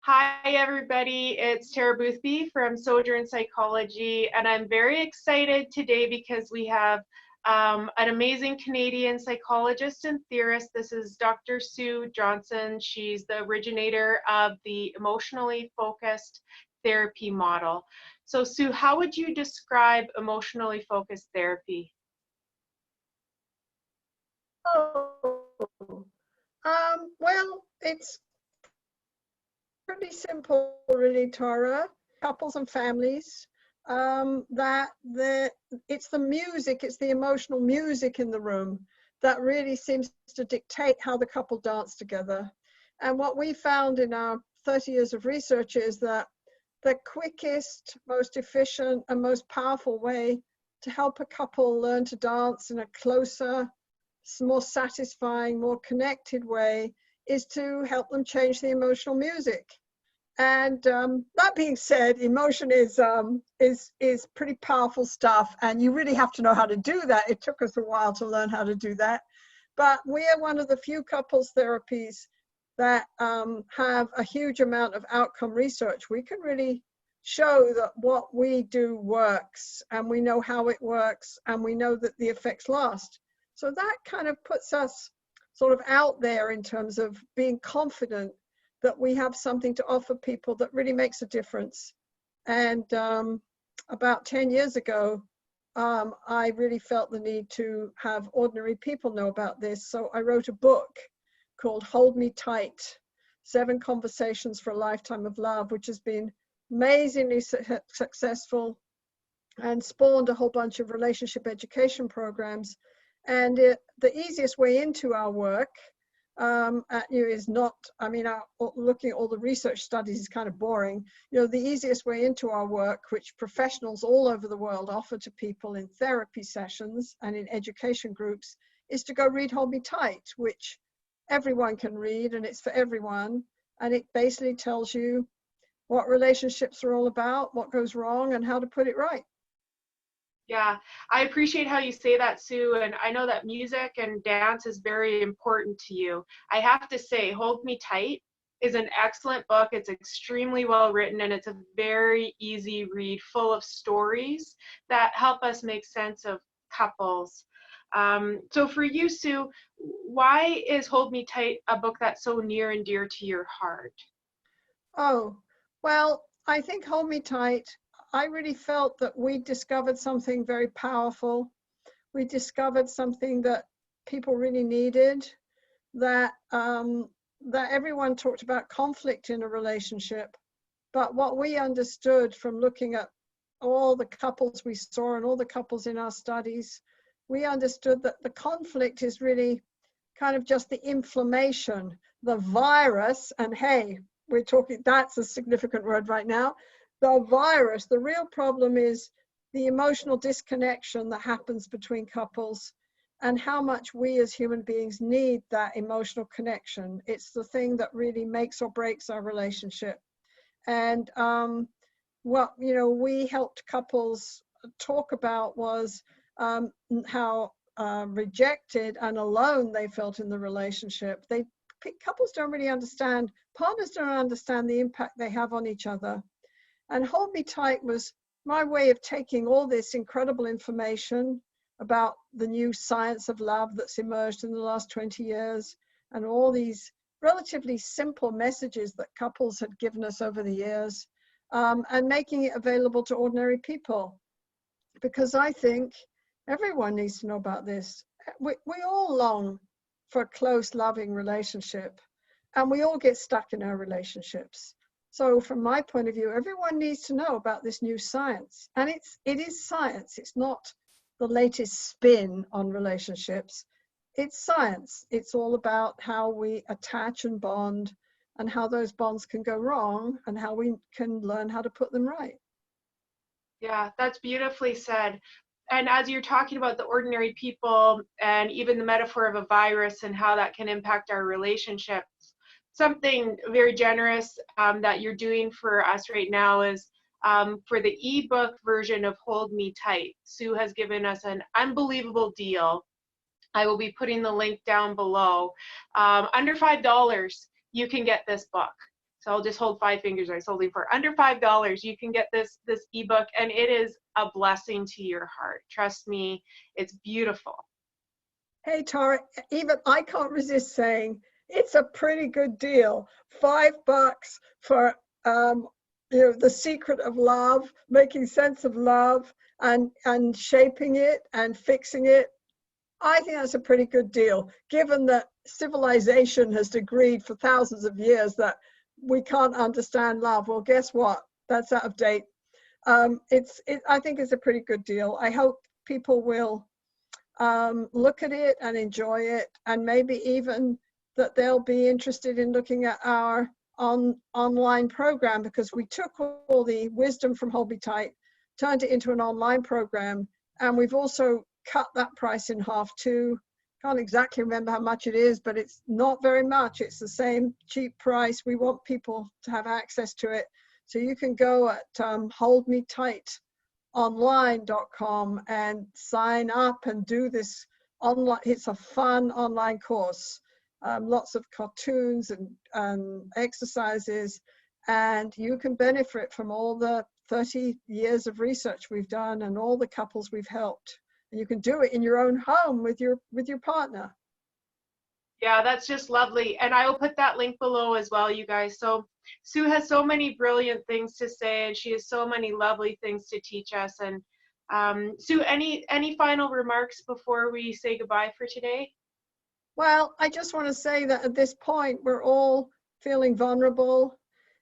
Hi, everybody. It's Tara Boothby from Sojourn Psychology, and I'm very excited today because we have an amazing Canadian psychologist and theorist. This is Dr. Sue Johnson. She's the originator of the emotionally focused therapy model. So, Sue, how would you describe emotionally focused therapy? Well, it's pretty simple, really, Tara. Couples and families, it's the music, it's the emotional music in the room that really seems to dictate how the couple dance together. And what we found in our 30 years of research is that the quickest, most efficient, and most powerful way to help a couple learn to dance in a closer, more satisfying, more connected way is to help them change the emotional music. And that being said, emotion is pretty powerful stuff, and you really have to know how to do that. It took us a while to learn how to do that, but we are one of the few couples therapies that have a huge amount of outcome research. We can really show that what we do works, and we know how it works, and we know that the effects last. So that kind of puts us sort of out there in terms of being confident that we have something to offer people that really makes a difference. And about 10 years ago, I really felt the need to have ordinary people know about this. So I wrote a book called Hold Me Tight, 7 Conversations for a Lifetime of Love, which has been amazingly successful and spawned a whole bunch of relationship education programs. And the easiest way into our work is not, looking at all the research studies is kind of boring. The easiest way into our work, which professionals all over the world offer to people in therapy sessions and in education groups, is to go read Hold Me Tight, which everyone can read, and it's for everyone. And it basically tells you what relationships are all about, what goes wrong, and how to put it right. Yeah, I appreciate how you say that, Sue, and I know that music and dance is very important to you. I have to say, Hold Me Tight is an excellent book. It's extremely well written, and it's a very easy read, full of stories that help us make sense of couples. So for you, Sue, why is Hold Me Tight a book that's so near and dear to your heart? Oh, well, I think Hold Me Tight, I really felt that we discovered something very powerful. We discovered something that people really needed, that everyone talked about conflict in a relationship. But what we understood from looking at all the couples we saw and all the couples in our studies, we understood that the conflict is really kind of just the inflammation, the virus, and hey, we're talking, that's a significant word right now, the virus. The real problem is the emotional disconnection that happens between couples and how much we as human beings need that emotional connection. It's the thing that really makes or breaks our relationship. And what we helped couples talk about was how rejected and alone they felt in the relationship. Couples don't really understand, partners don't understand the impact they have on each other. And Hold Me Tight was my way of taking all this incredible information about the new science of love that's emerged in the last 20 years and all these relatively simple messages that couples had given us over the years, and making it available to ordinary people. Because I think everyone needs to know about this. We all long for a close, loving relationship, and we all get stuck in our relationships. So from my point of view, everyone needs to know about this new science. And it is science. It's not the latest spin on relationships. It's science. It's all about how we attach and bond and how those bonds can go wrong and how we can learn how to put them right. Yeah, that's beautifully said. And as you're talking about the ordinary people and even the metaphor of a virus and how that can impact our relationships, something very generous that you're doing for us right now is for the ebook version of Hold Me Tight. Sue has given us an unbelievable deal. I will be putting the link down below. Under $5, you can get this book. So I'll just hold 5 fingers. I sold it for under $5. You can get this ebook, and it is a blessing to your heart. Trust me, it's beautiful. Hey, Tara, even I can't resist saying it's a pretty good deal. $5 for the secret of love, making sense of love, and shaping it and fixing it. I think that's a pretty good deal, given that civilization has agreed for thousands of years that we can't understand love. Well, guess what? That's out of date. I think it's a pretty good deal. I hope people will look at it and enjoy it, and maybe even that they'll be interested in looking at our online program, because we took all the wisdom from Hold Me Tight, turned it into an online program, and we've also cut that price in half too. Can't exactly remember how much it is, but it's not very much. It's the same cheap price. We want people to have access to it. So you can go at holdmetightonline.com and sign up and do this online. It's a fun online course. Lots of cartoons and exercises, and you can benefit from all the 30 years of research we've done and all the couples we've helped. And you can do it in your own home with your partner. Yeah, that's just lovely. And I will put that link below as well, you guys. So Sue has so many brilliant things to say, and she has so many lovely things to teach us. And Sue, any final remarks before we say goodbye for today? Well, I just want to say that at this point, we're all feeling vulnerable,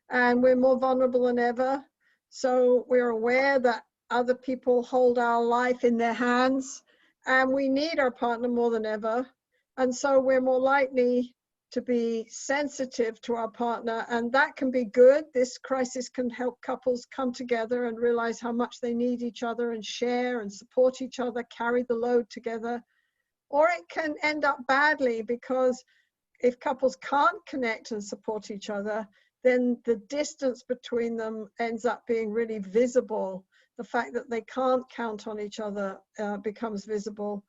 and we're more vulnerable than ever. So we're aware that other people hold our life in their hands, and we need our partner more than ever. And so we're more likely to be sensitive to our partner, and that can be good. This crisis can help couples come together and realize how much they need each other and share and support each other, carry the load together. Or it can end up badly, because if couples can't connect and support each other, then the distance between them ends up being really visible. The fact that they can't count on each other becomes visible.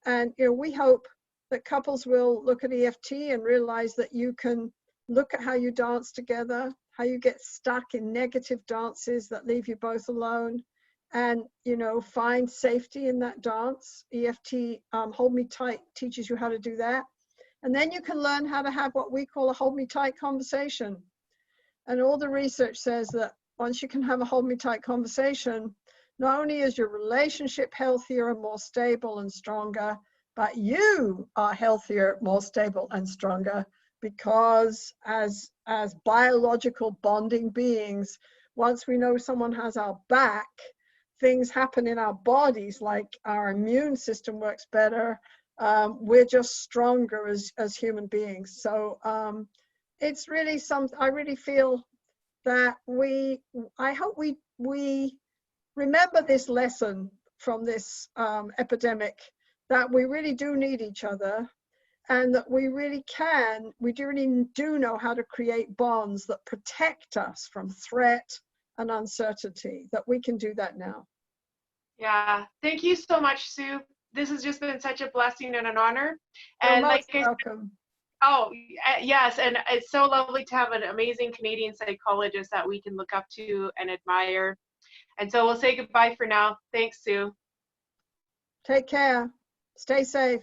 And we hope that couples will look at EFT and realize that you can look at how you dance together, how you get stuck in negative dances that leave you both alone, and find safety in that dance. EFT, Hold Me Tight, teaches you how to do that. And then you can learn how to have what we call a hold me tight conversation. And all the research says that once you can have a hold me tight conversation, not only is your relationship healthier and more stable and stronger, but you are healthier, more stable and stronger, because as biological bonding beings, once we know someone has our back, things happen in our bodies, like our immune system works better. We're just stronger as human beings. So it's really I really feel that I hope we remember this lesson from this epidemic, that we really do need each other, and that we really do know how to create bonds that protect us from threat and uncertainty, that we can do that now. Yeah, thank you so much, Sue. This has just been such a blessing and an honor. You're And most welcome. Oh, yes, and it's so lovely to have an amazing Canadian psychologist that we can look up to and admire. And so we'll say goodbye for now. Thanks, Sue. Take care. Stay safe.